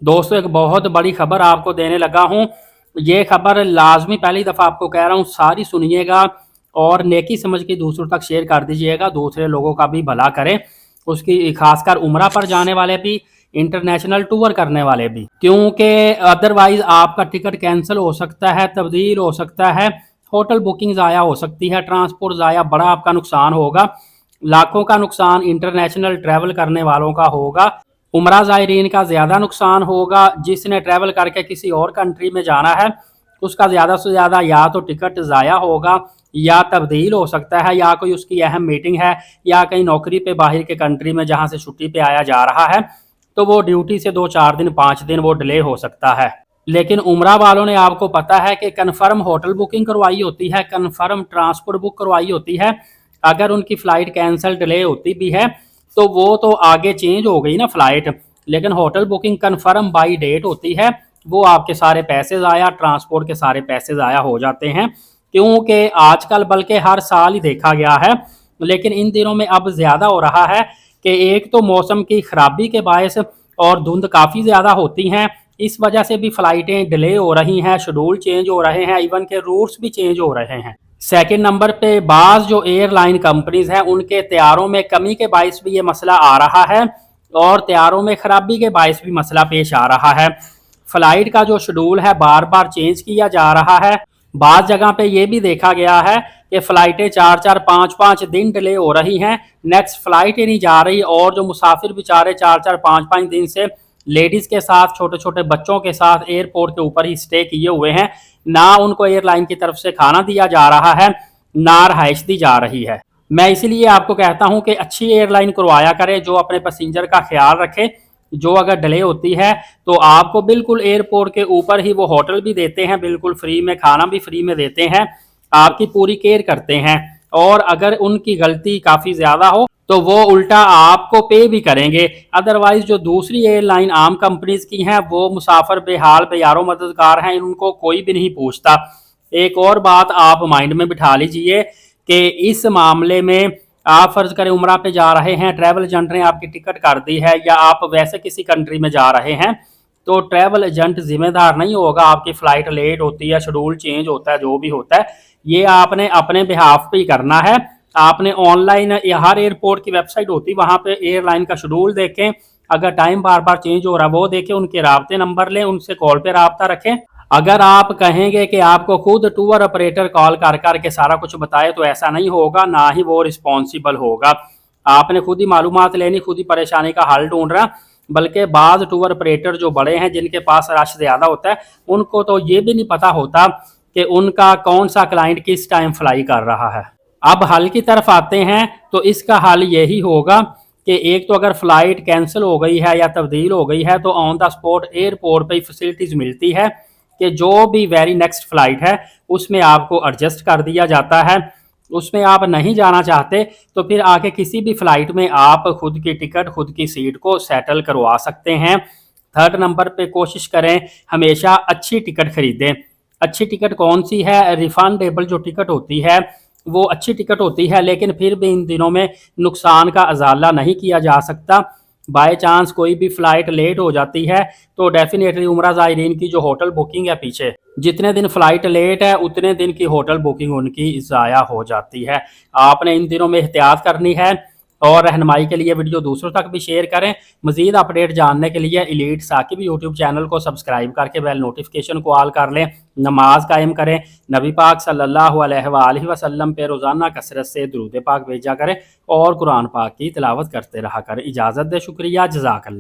दोस्तों एक बहुत बड़ी खबर आपको देने लगा हूँ। ये खबर लाजमी पहली दफ़ा आपको कह रहा हूँ, सारी सुनिएगा और नेकी समझ के दूसरों तक शेयर कर दीजिएगा, दूसरे लोगों का भी भला करें। उसकी खासकर उम्रा पर जाने वाले भी, इंटरनेशनल टूर करने वाले भी, क्योंकि अदरवाइज आपका टिकट कैंसिल हो सकता है, तब्दील हो सकता है, होटल बुकिंग ज़ाया हो सकती है, ट्रांसपोर्ट ज़ाया, बड़ा आपका नुकसान होगा। लाखों का नुकसान इंटरनेशनल ट्रैवल करने वालों का होगा। उमरा ज़ायरीन का ज़्यादा नुकसान होगा। जिसने ट्रैवल करके किसी और कंट्री में जाना है उसका ज़्यादा से ज़्यादा या तो टिकट ज़ाया होगा, या तब्दील हो सकता है, या कोई उसकी अहम मीटिंग है, या कहीं नौकरी पे बाहर के कंट्री में जहाँ से छुट्टी पे आया जा रहा है तो वो ड्यूटी से 2-4 दिन 5 दिन वो डिले हो सकता है। लेकिन उमरा वालों ने आपको पता है कि कन्फर्म होटल बुकिंग करवाई होती है, कन्फर्म ट्रांसपोर्ट बुक करवाई होती है। अगर उनकी फ़्लाइट कैंसिल डिले होती भी है तो वो तो आगे चेंज हो गई ना फ़्लाइट, लेकिन hotel booking confirm by date होती है। वो आपके सारे पैसे ज़ाया, ट्रांसपोर्ट के सारे पैसे ज़ाया हो जाते हैं। क्योंकि आजकल बल्कि हर साल ही देखा गया है, लेकिन इन दिनों में अब ज़्यादा हो रहा है कि एक तो मौसम की ख़राबी के बायस और धुंध काफ़ी ज़्यादा होती हैं, इस वजह से भी फ़्लाइटें डिले हो रही हैं, शेड्यूल चेंज हो रहे हैं, इवन के रूट्स भी चेंज हो रहे हैं। सेकंड नंबर पे बाज़ जो एयरलाइन कंपनीज़ हैं उनके तैयारों में कमी के बायस भी ये मसला आ रहा है, और तैयारों में ख़राबी के बायस भी मसला पेश आ रहा है। फ़्लाइट का जो शेड्यूल है बार बार चेंज किया जा रहा है। बाज़ जगह पे ये भी देखा गया है कि फ़्लाइटें 4-4, 5-5 दिन डिले हो रही हैं, नेक्स्ट फ़्लाइट ही नहीं जा रही, और जो मुसाफिर बेचारे 4-4, 5-5 दिन से लेडीज़ के साथ, छोटे छोटे बच्चों के साथ एयरपोर्ट के ऊपर ही स्टे किए हुए हैं, ना उनको एयरलाइन की तरफ से खाना दिया जा रहा है, ना रहाइश दी जा रही है। मैं इसीलिए आपको कहता हूं कि अच्छी एयरलाइन करवाया करें जो अपने पैसेंजर का ख्याल रखे। जो अगर डिले होती है तो आपको बिल्कुल एयरपोर्ट के ऊपर ही वो होटल भी देते हैं, बिल्कुल फ्री में, खाना भी फ्री में देते हैं, आपकी पूरी केयर करते हैं। और अगर उनकी गलती काफ़ी ज़्यादा हो तो वो उल्टा आपको पे भी करेंगे। अदरवाइज जो दूसरी एयरलाइन आम कंपनीज की हैं वो मुसाफिर बेहाल बेयारो मददगार हैं, उनको कोई भी नहीं पूछता। एक और बात आप माइंड में बिठा लीजिए कि इस मामले में आप फर्ज करें उमरा पे जा रहे हैं, ट्रैवल एजेंट ने आपकी टिकट कर दी है, या आप वैसे किसी कंट्री में जा रहे हैं, तो ट्रैवल एजेंट जिम्मेदार नहीं होगा। आपकी फ़्लाइट लेट होती है, शेड्यूल चेंज होता है, जो भी होता है ये आपने अपने बिहाफ पे ही करना है। आपने ऑनलाइन हर एयरपोर्ट की वेबसाइट होती है, वहाँ पे एयरलाइन का शेड्यूल देखें, अगर टाइम बार बार चेंज हो रहा है वो देखें, उनके राब्ते नंबर लें, उनसे कॉल पे राब्ता रखें। अगर आप कहेंगे कि आपको खुद टूर ऑपरेटर कॉल कर करके सारा कुछ बताए तो ऐसा नहीं होगा, ना ही वो रिस्पॉन्सिबल होगा। आपने खुद ही मालूमात लेनी, खुद ही परेशानी का हल ढूंढना। बल्कि बाज़ टूर ऑपरेटर जो बड़े हैं, जिनके पास रश ज़्यादा होता है, उनको तो ये भी नहीं पता होता कि उनका कौन सा क्लाइंट किस टाइम फ्लाई कर रहा है। अब हल की तरफ आते हैं तो इसका हल यही होगा कि एक तो अगर फ़्लाइट कैंसिल हो गई है या तब्दील हो गई है तो ऑन द स्पॉट एयरपोर्ट पे फैसिलिटीज़ मिलती है कि जो भी वेरी नेक्स्ट फ़्लाइट है उसमें आपको एडजस्ट कर दिया जाता है। उसमें आप नहीं जाना चाहते तो फिर आके किसी भी फ़्लाइट में आप खुद की टिकट, खुद की सीट को सेटल करवा सकते हैं। थर्ड नंबर पे कोशिश करें हमेशा अच्छी टिकट खरीदें। अच्छी टिकट कौन सी है? रिफंडेबल जो टिकट होती है वो अच्छी टिकट होती है, लेकिन फिर भी इन दिनों में नुकसान का अजाला नहीं किया जा सकता। बाय चांस कोई भी फ़्लाइट लेट हो जाती है तो डेफिनेटली उमरा ज़ायरीन की जो होटल बुकिंग है, पीछे जितने दिन फ़्लाइट लेट है उतने दिन की होटल बुकिंग उनकी ज़ाया हो जाती है। आपने इन दिनों में एहतियात करनी है, और रहनुमाई के लिए वीडियो दूसरों तक भी शेयर करें। मज़ीद अपडेट जानने के लिए एलीट साकिब यूट्यूब चैनल को सब्सक्राइब करके बेल नोटिफिकेशन को ऑल कर लें। नमाज कायम करें, नबी पाक सल्लल्लाहु अलैहि वसल्लम पे रोज़ाना कसरत से दुरूद पाक भेजा करें, और कुरान पाक की तिलावत करते रहा करें। इजाज़त दे, शुक्रिया, जज़ाकल्लाह।